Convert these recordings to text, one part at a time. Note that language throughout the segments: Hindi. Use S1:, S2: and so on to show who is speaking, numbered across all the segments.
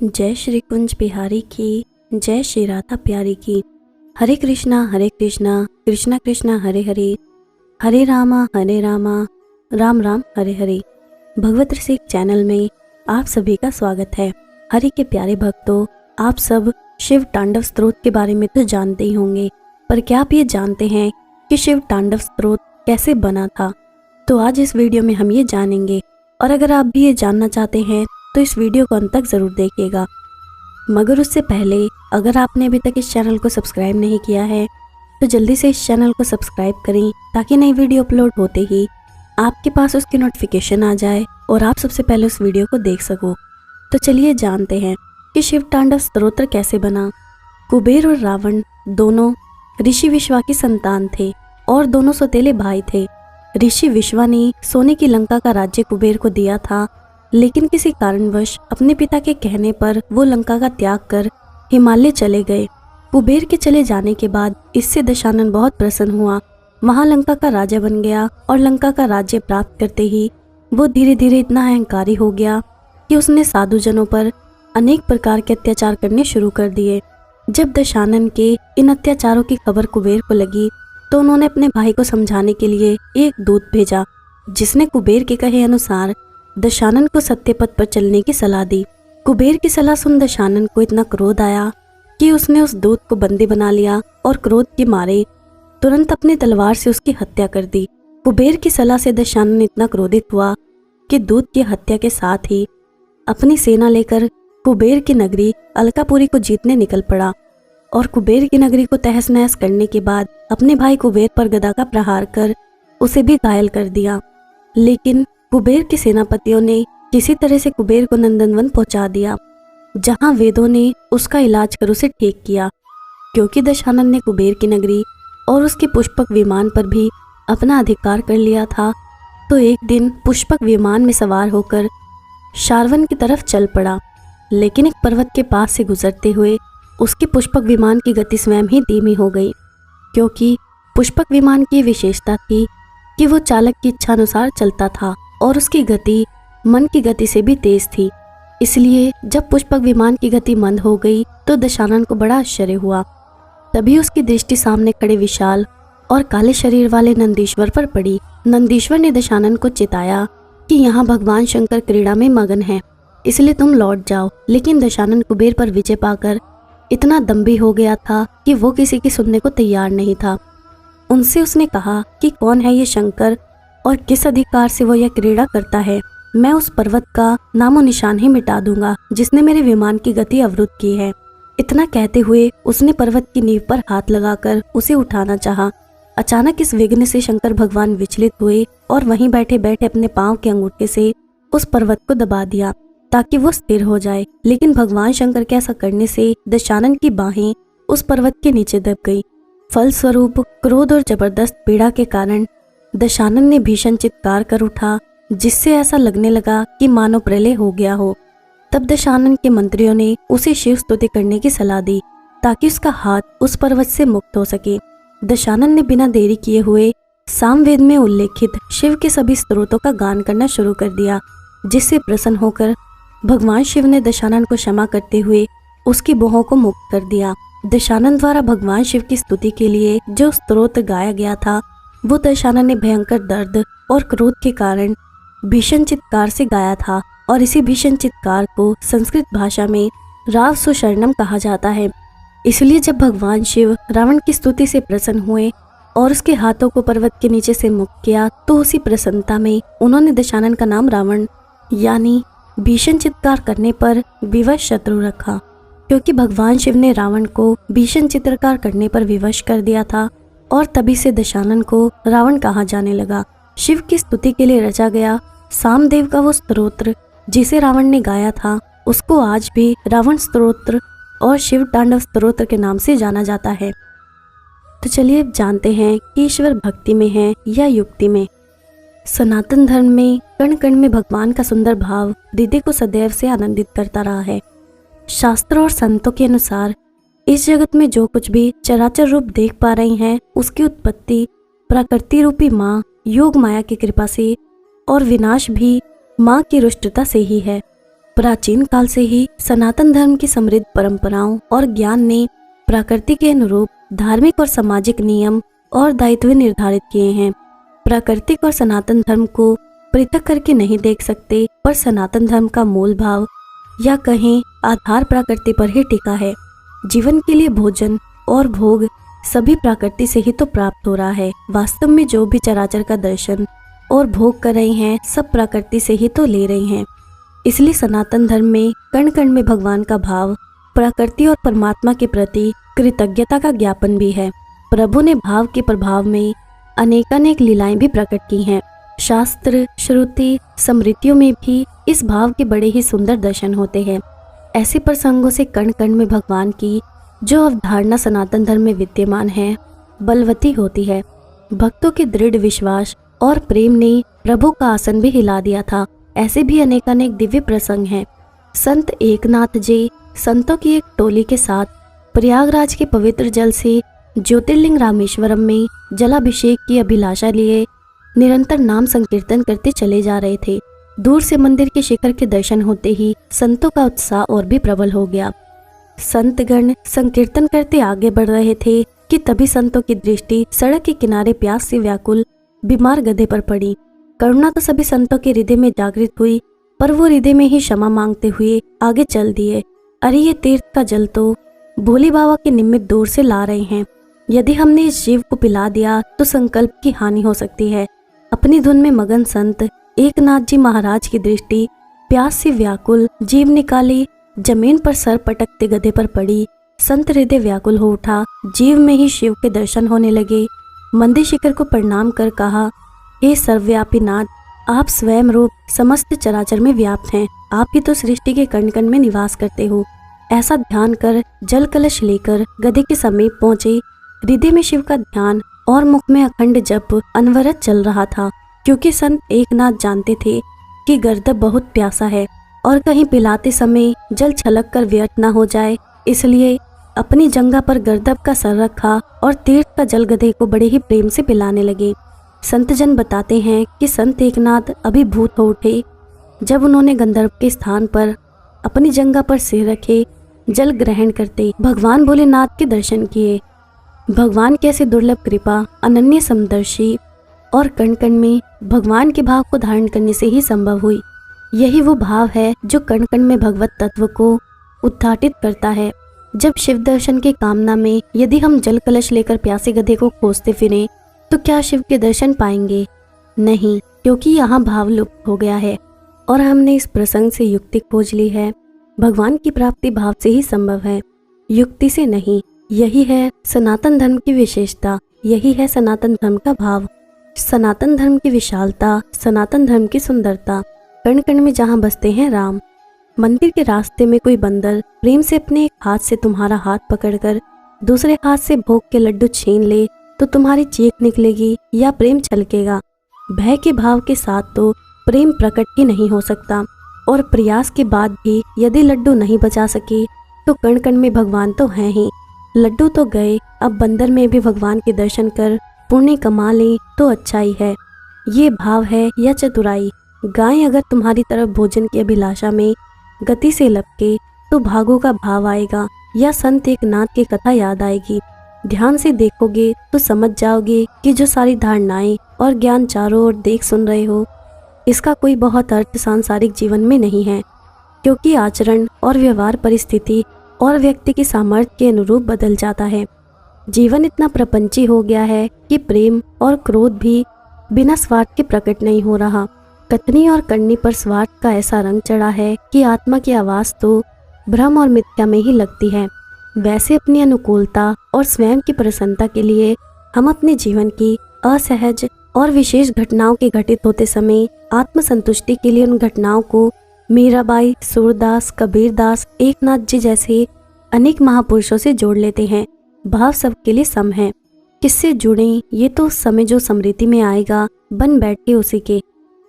S1: जय श्री कुंज बिहारी की, जय श्री राधा प्यारी की। हरे कृष्णा कृष्णा कृष्णा हरे हरे, हरे रामा राम राम हरे हरे। भगवत रसिक चैनल में आप सभी का स्वागत है। हरि के प्यारे भक्तों, आप सब शिव तांडव स्तोत्र के बारे में तो जानते ही होंगे, पर क्या आप ये जानते हैं कि शिव तांडव स्तोत्र कैसे बना था? तो आज इस वीडियो में हम ये जानेंगे, और अगर आप भी ये जानना चाहते हैं तो इस वीडियो को अंत तक ज़रूर देखिएगा। मगर उससे पहले अगर आपने अभी तक इस चैनल को सब्सक्राइब नहीं किया है तो जल्दी से इस चैनल को सब्सक्राइब करें, ताकि नई वीडियो अपलोड होते ही आपके पास उसकी नोटिफिकेशन आ जाए और आप सबसे पहले उस वीडियो को देख सको। तो चलिए जानते हैं कि शिव तांडव स्तोत्र कैसे बना। कुबेर और रावण दोनों ऋषि विश्वा की संतान थे और दोनों सौतेले भाई थे। ऋषि विश्वा ने सोने की लंका का राज्य कुबेर को दिया था, लेकिन किसी कारणवश अपने पिता के कहने पर वो लंका का त्याग कर हिमालय चले गए। कुबेर के चले जाने के बाद इससे दशानन बहुत प्रसन्न हुआ, महालंका का राजा बन गया और लंका का राज्य प्राप्त करते ही वो धीरे धीरे इतना अहंकारी हो गया कि उसने साधु जनों पर अनेक प्रकार के अत्याचार करने शुरू कर दिए। जब दशानन के इन अत्याचारों की खबर कुबेर को लगी तो उन्होंने अपने भाई को समझाने के लिए एक दूत भेजा, जिसने कुबेर के कहे अनुसार दशानन को सत्य पथ पर चलने की सलाह दी। कुबेर की सलाह सुन दशानन को इतना क्रोध आया कि उसने उस दूत को बंदी बना लिया और क्रोध के मारे तुरंत अपनी तलवार से उसकी हत्या कर दी। कुबेर की सलाह से दशानन इतना क्रोधित हुआ कि दूत की हत्या के साथ ही अपनी सेना लेकर कुबेर की नगरी अलकापुरी को जीतने निकल पड़ा और कुबेर की नगरी को तहस नहस करने के बाद अपने भाई कुबेर पर गदा का प्रहार कर उसे भी घायल कर दिया। लेकिन कुबेर के सेनापतियों ने किसी तरह से कुबेर को नंदनवन पहुंचा दिया, जहां वेदों ने उसका इलाज कर उसे ठीक किया। क्योंकि दशानन ने कुबेर की नगरी और उसके पुष्पक विमान पर भी अपना अधिकार कर लिया था, तो एक दिन पुष्पक विमान में सवार होकर शारवन की तरफ चल पड़ा। लेकिन एक पर्वत के पास से गुजरते हुए उसके पुष्पक विमान की गति स्वयं ही धीमी हो गई, क्योंकि पुष्पक विमान की विशेषता थी कि वो चालक की इच्छा अनुसार चलता था और उसकी गति मन की गति से भी तेज थी। इसलिए जब पुष्पक विमान की गति मंद हो गई तो दशानन को बड़ा आश्चर्य हुआ। तभी उसकी दृष्टि सामने खड़े विशाल और काले शरीर वाले नंदीश्वर पर पड़ी। नंदीश्वर ने दशानन को चिताया कि यहाँ भगवान शंकर क्रीड़ा में मगन है, इसलिए तुम लौट जाओ। लेकिन दशानन कुबेर पर विजय पाकर इतना दम्भी हो गया था कि वो किसी की सुनने को तैयार नहीं था। उनसे उसने कहा कि कौन है ये शंकर और किस अधिकार से वो यह क्रीड़ा करता है। मैं उस पर्वत का नामो निशान ही मिटा दूंगा जिसने मेरे विमान की गति अवरुद्ध की है। इतना कहते हुए उसने पर्वत की नींव पर हाथ लगाकर उसे उठाना चाहा। अचानक इस विघ्न से शंकर भगवान विचलित हुए और वहीं बैठे बैठे अपने पांव के अंगूठे से उस पर्वत को दबा दिया ताकि वो स्थिर हो जाए। लेकिन भगवान शंकर के ऐसा करने से दशानन की बाहें उस पर्वत के नीचे दब गई। फलस्वरूप क्रोध और जबरदस्त पीड़ा के कारण दशानन ने भीषण चित्कार कर उठा, जिससे ऐसा लगने लगा कि मानो प्रलय हो गया हो। तब दशानन के मंत्रियों ने उसे शिव स्तुति करने की सलाह दी ताकि उसका हाथ उस पर्वत से मुक्त हो सके। दशानन ने बिना देरी किए हुए सामवेद में उल्लेखित शिव के सभी स्तोत्रों का गान करना शुरू कर दिया, जिससे प्रसन्न होकर भगवान शिव ने दशानन को क्षमा करते हुए उसकी भौहों को मुक्त कर दिया। दशानन द्वारा भगवान शिव की स्तुति के लिए जो स्तोत्र गाया गया था वो दशानन ने भयंकर दर्द और क्रोध के कारण भीषण चित्कार से गाया था, और इसी भीषण चित्कार को संस्कृत भाषा में राव सुशरणम कहा जाता है। इसलिए जब भगवान शिव रावण की स्तुति से प्रसन्न हुए और उसके हाथों को पर्वत के नीचे से मुक्त किया, तो उसी प्रसन्नता में उन्होंने दशानन का नाम रावण यानी भीषण चित्कार करने पर विवश शत्रु रखा, क्योंकि भगवान शिव ने रावण को भीषण चित्रकार करने पर विवश कर दिया था और तभी से दशानन को रावण कहा जाने लगा। शिव की स्तुति के लिए रचा गया सामदेव का वो स्तोत्र जिसे रावण ने गाया था, उसको आज भी रावण स्तोत्र और शिव तांडव स्तोत्र के नाम से जाना जाता है। तो चलिए अब जानते हैं कि ईश्वर भक्ति में है या युक्ति में। सनातन धर्म में कण कण में भगवान का सुंदर भाव हृदय को सदैव से आनंदित करता रहा है। शास्त्रों और संतों के अनुसार इस जगत में जो कुछ भी चराचर रूप देख पा रही हैं, उसकी उत्पत्ति प्रकृति रूपी माँ योग माया की कृपा से और विनाश भी माँ की रुष्टता से ही है। प्राचीन काल से ही सनातन धर्म की समृद्ध परंपराओं और ज्ञान ने प्रकृति के अनुरूप धार्मिक और सामाजिक नियम और दायित्व निर्धारित किए हैं। प्राकृतिक और सनातन धर्म को पृथक करके नहीं देख सकते, पर सनातन धर्म का मूल भाव या कहें आधार प्रकृति पर ही टिका है। जीवन के लिए भोजन और भोग सभी प्रकृति से ही तो प्राप्त हो रहा है। वास्तव में जो भी चराचर का दर्शन और भोग कर रहे हैं सब प्रकृति से ही तो ले रहे हैं। इसलिए सनातन धर्म में कण कण में भगवान का भाव, प्रकृति और परमात्मा के प्रति कृतज्ञता का ज्ञापन भी है। प्रभु ने भाव के प्रभाव में अनेकानेक लीलाएं भी प्रकट की हैं। शास्त्र, श्रुति, स्मृतियों में भी इस भाव के बड़े ही सुंदर दर्शन होते हैं। ऐसे प्रसंगों से कण कण में भगवान की जो अवधारणा सनातन धर्म में विद्यमान है बलवती होती है। भक्तों के दृढ़ विश्वास और प्रेम ने प्रभु का आसन भी हिला दिया था। ऐसे भी अनेकानेक दिव्य प्रसंग हैं। संत एकनाथ जी संतों की एक टोली के साथ प्रयागराज के पवित्र जल से ज्योतिर्लिंग रामेश्वरम में जलाभिषेक की अभिलाषा लिए निरंतर नाम संकीर्तन करते चले जा रहे थे। दूर से मंदिर के शिखर के दर्शन होते ही संतों का उत्साह और भी प्रबल हो गया। संतगण संकीर्तन करते आगे बढ़ रहे थे कि तभी संतों की दृष्टि सड़क के किनारे प्यास से व्याकुल बीमार गधे पर पड़ी। करुणा तो सभी संतों के हृदय में जागृत हुई, पर वो हृदय में ही क्षमा मांगते हुए आगे चल दिए। अरे ये तीर्थ का जल तो भोले बाबा के निमित्त दूर से ला रहे हैं। यदि हमने इस जीव को पिला दिया तो संकल्प की हानि हो सकती है। अपनी धुन में मगन संत एकनाथ जी महाराज की दृष्टि प्यास से व्याकुल जीव निकाली जमीन पर सर पटकते गधे पर पड़ी। संत हृदय व्याकुल हो उठा। जीव में ही शिव के दर्शन होने लगे। मंदिर शिखर को प्रणाम कर कहा, हे सर्वव्यापी नाथ, आप स्वयं रूप समस्त चराचर में व्याप्त हैं। आप ही तो सृष्टि के कण कण में निवास करते हो। ऐसा ध्यान कर जल कलश लेकर गधे के समीप पहुंचे। हृदय में शिव का ध्यान और मुख में अखंड जप अनवरत चल रहा था, क्योंकि संत एकनाथ जानते थे कि गर्दभ बहुत प्यासा है और कहीं पिलाते समय जल छलक कर व्यर्थ न हो जाए। इसलिए अपनी जंघा पर गर्दभ का सर रखा और तीर्थ का जल गधे को बड़े ही प्रेम से पिलाने लगे। संतजन बताते हैं कि संत एकनाथ अभिभूत हो उठे जब उन्होंने गंधर्व के स्थान पर अपनी जंघा पर सिर रखे जल ग्रहण करते भगवान भोलेनाथ के दर्शन किए। भगवान की ऐसी दुर्लभ कृपा अनन्य समदर्शी और कण कण में भगवान के भाव को धारण करने से ही संभव हुई। यही वो भाव है जो कण कण में भगवत तत्व को उद्घाटित करता है। जब शिव दर्शन की कामना में यदि हम जल कलश लेकर प्यासे गधे को खोजते फिरें तो क्या शिव के दर्शन पाएंगे? नहीं, क्योंकि यहाँ भाव लुप्त हो गया है और हमने इस प्रसंग से युक्ति खोज ली है। भगवान की प्राप्ति भाव से ही संभव है, युक्ति से नहीं। यही है सनातन धर्म की विशेषता, यही है सनातन धर्म का भाव, सनातन धर्म की विशालता, सनातन धर्म की सुंदरता। कण कण में जहाँ बसते हैं राम। मंदिर के रास्ते में कोई बंदर प्रेम से अपने एक हाथ से तुम्हारा हाथ पकड़कर दूसरे हाथ से भोग के लड्डू छीन ले तो तुम्हारी चीख निकलेगी या प्रेम छलकेगा। भय के भाव के साथ तो प्रेम प्रकट ही नहीं हो सकता, और प्रयास के बाद भी यदि लड्डू नहीं बचा सके तो कण कण में भगवान तो हैं ही। लड्डू तो गए, अब बंदर में भी भगवान के दर्शन कर पुण्य कमा लें तो अच्छा ही है। ये भाव है या चतुराई। गाय अगर तुम्हारी तरफ भोजन की अभिलाषा में गति से लपके तो भागो का भाव आएगा या संत एकनाथ की कथा याद आएगी। ध्यान से देखोगे तो समझ जाओगे कि जो सारी धारणाएं और ज्ञान चारों ओर देख सुन रहे हो इसका कोई बहुत अर्थ सांसारिक जीवन में नहीं है, क्योंकि आचरण और व्यवहार परिस्थिति और व्यक्ति की सामर्थ्य के अनुरूप बदल जाता है। जीवन इतना प्रपंची हो गया है कि प्रेम और क्रोध भी बिना स्वार्थ के प्रकट नहीं हो रहा। कथनी और करनी पर स्वार्थ का ऐसा रंग चढ़ा है कि आत्मा की आवाज तो भ्रम और मिथ्या में ही लगती है। वैसे अपनी अनुकूलता और स्वयं की प्रसन्नता के लिए हम अपने जीवन की असहज और विशेष घटनाओं के घटित होते समय आत्मसंतुष्टि के लिए उन घटनाओं को मीराबाई, सूरदास, कबीरदास, एकनाथ जी जैसे अनेक महापुरुषों से जोड़ लेते हैं। भाव सबके लिए सम है। किससे जुड़े ये तो उस समय जो स्मृति में आएगा बन बैठे उसी के।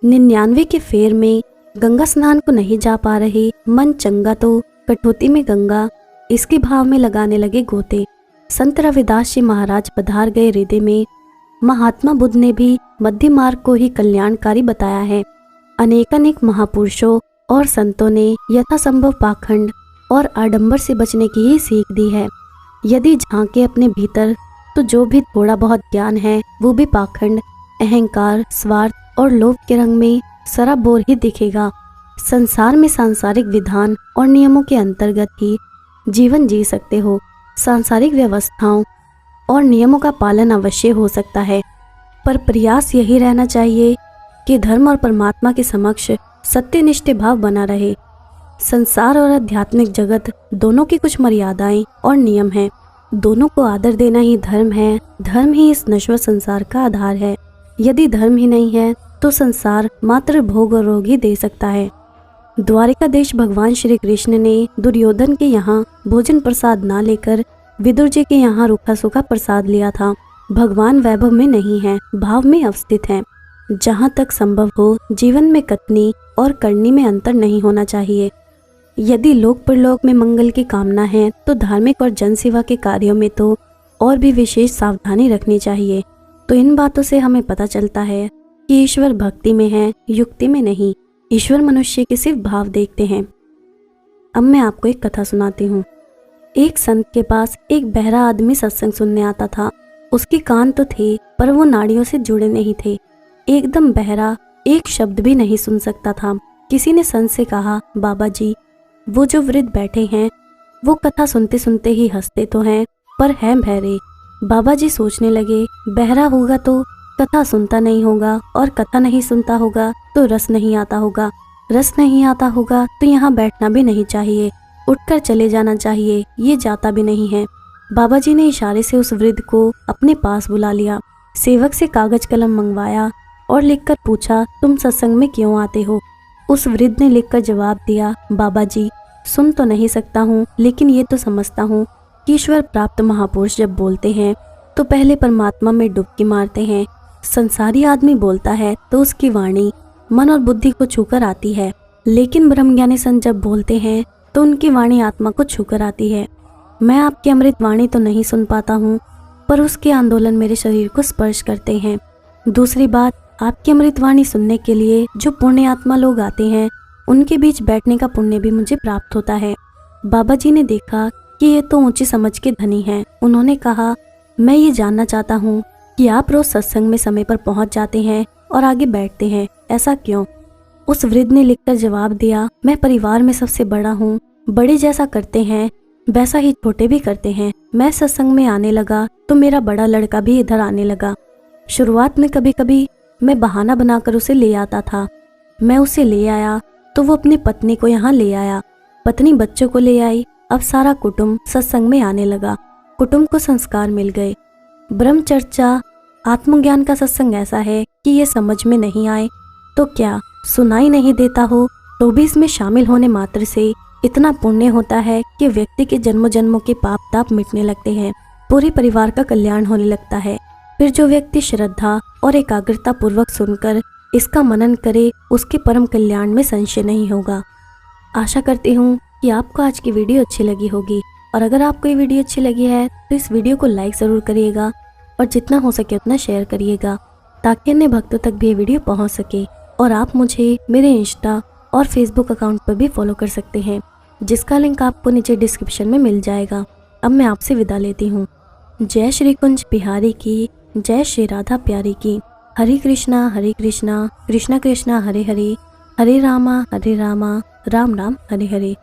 S1: 99 के फेर में गंगा स्नान को नहीं जा पा रहे मन चंगा तो कठौती में गंगा, इसके भाव में लगाने लगे गोते। संत रविदास जी महाराज पधार गए हृदय में। महात्मा बुद्ध ने भी मध्य मार्ग को ही कल्याणकारी बताया है। अनेकानेक महापुरुषों और संतों ने यथासंभव पाखंड और आडंबर से बचने की ही सीख दी है। यदि झांके अपने भीतर तो जो भी थोड़ा बहुत ज्ञान है वो भी पाखंड, अहंकार, स्वार्थ और लोभ के रंग में सराबोर ही दिखेगा। संसार में सांसारिक विधान और नियमों के अंतर्गत ही जीवन जी सकते हो। सांसारिक व्यवस्थाओं और नियमों का पालन अवश्य हो सकता है, पर प्रयास यही रहना चाहिए कि धर्म और परमात्मा के समक्ष सत्यनिष्ठ भाव बना रहे। संसार और आध्यात्मिक जगत दोनों की कुछ मर्यादाएं और नियम हैं। दोनों को आदर देना ही धर्म है। धर्म ही इस नश्वर संसार का आधार है। यदि धर्म ही नहीं है तो संसार मात्र भोग और रोग ही दे सकता है। द्वारिकाधीश भगवान श्री कृष्ण ने दुर्योधन के यहाँ भोजन प्रसाद ना लेकर विदुर जी के यहाँ रूखा सूखा प्रसाद लिया था। भगवान वैभव में नहीं है, भाव में अवस्थित है। जहाँ तक संभव हो जीवन में कथनी और करनी में अंतर नहीं होना चाहिए। यदि लोक परलोक में मंगल की कामना है तो धार्मिक और जनसेवा के कार्यों में तो और भी विशेष सावधानी रखनी चाहिए। तो इन बातों से हमें पता चलता है कि ईश्वर भक्ति में है, युक्ति में नहीं। ईश्वर मनुष्य के सिर्फ भाव देखते हैं। अब मैं आपको एक कथा सुनाती हूँ। एक संत के पास एक बहरा आदमी सत्संग सुनने आता था। उसके कान तो थे पर वो नाड़ियों से जुड़े नहीं थे। एकदम बहरा, एक शब्द भी नहीं सुन सकता था। किसी ने संत से कहा, बाबा जी, वो जो वृद्ध बैठे हैं वो कथा सुनते सुनते ही हंसते तो हैं पर हैं बहरे। बाबा जी सोचने लगे, बहरा होगा तो कथा सुनता नहीं होगा और कथा नहीं सुनता होगा तो रस नहीं आता होगा, रस नहीं आता होगा तो यहाँ बैठना भी नहीं चाहिए, उठकर चले जाना चाहिए, ये जाता भी नहीं है। बाबा जी ने इशारे से उस वृद्ध को अपने पास बुला लिया। सेवक से कागज कलम मंगवाया और लिखकर पूछा, तुम सत्संग में क्यों आते हो? उस वृद्ध ने लिखकर जवाब दिया, बाबा जी, सुन तो नहीं सकता हूँ लेकिन ये तो समझता हूँ कि ईश्वर प्राप्त महापुरुष जब बोलते हैं तो पहले परमात्मा में डुबकी मारते हैं। संसारी आदमी बोलता है तो उसकी वाणी मन और बुद्धि को छूकर आती है, लेकिन ब्रह्मज्ञानी संत जब बोलते हैं तो उनकी वाणी आत्मा को छूकर आती है। मैं आपकी अमृत वाणी तो नहीं सुन पाता हूँ पर उसके आंदोलन मेरे शरीर को स्पर्श करते हैं। दूसरी बात, आपकी अमृत वाणी सुनने के लिए जो पुण्य आत्मा लोग आते हैं उनके बीच बैठने का पुण्य भी मुझे प्राप्त होता है। बाबा जी ने देखा कि ये तो ऊंची समझ के धनी हैं। उन्होंने कहा, मैं ये जानना चाहता हूँ कि आप रोज सत्संग में समय पर पहुँच जाते हैं और आगे बैठते हैं, ऐसा क्यों? उस वृद्ध ने लिखकर जवाब दिया, मैं परिवार में सबसे बड़ा हूँ। बड़े जैसा करते हैं वैसा ही छोटे भी करते हैं। मैं सत्संग में आने लगा तो मेरा बड़ा लड़का भी इधर आने लगा। शुरुआत में कभी कभी मैं बहाना बनाकर उसे ले आता था। मैं उसे ले आया तो वो अपनी पत्नी को यहाँ ले आया, पत्नी बच्चों को ले आई। अब सारा कुटुंब सत्संग में आने लगा। कुटुंब को संस्कार मिल गए। ब्रह्म चर्चा, आत्मज्ञान का सत्संग ऐसा है कि ये समझ में नहीं आए तो क्या, सुनाई नहीं देता हो तो भी इसमें शामिल होने मात्र से इतना पुण्य होता है कि व्यक्ति के जन्मों जन्मों के पाप ताप मिटने लगते हैं, पूरे परिवार का कल्याण होने लगता है। फिर जो व्यक्ति श्रद्धा और एकाग्रता पूर्वक सुनकर इसका मनन करे उसके परम कल्याण में संशय नहीं होगा। आशा करती हूँ कि आपको आज की वीडियो अच्छी लगी होगी, और अगर आपको ये वीडियो अच्छी लगी है तो इस वीडियो को लाइक ज़रूर करिएगा और जितना हो सके उतना शेयर करिएगा ताकि अन्य भक्तों तक भी ये वीडियो पहुँच सके। और आप मुझे मेरे इंस्टा और फेसबुक अकाउंट पर भी फॉलो कर सकते हैं, जिसका लिंक आपको नीचे डिस्क्रिप्शन में मिल जाएगा। अब मैं आपसे विदा लेती हूँ। जय श्री कुंज बिहारी की, जय श्री राधा प्यारी की। हरे कृष्णा कृष्णा कृष्णा हरे हरे, हरे रामा राम राम हरे हरे।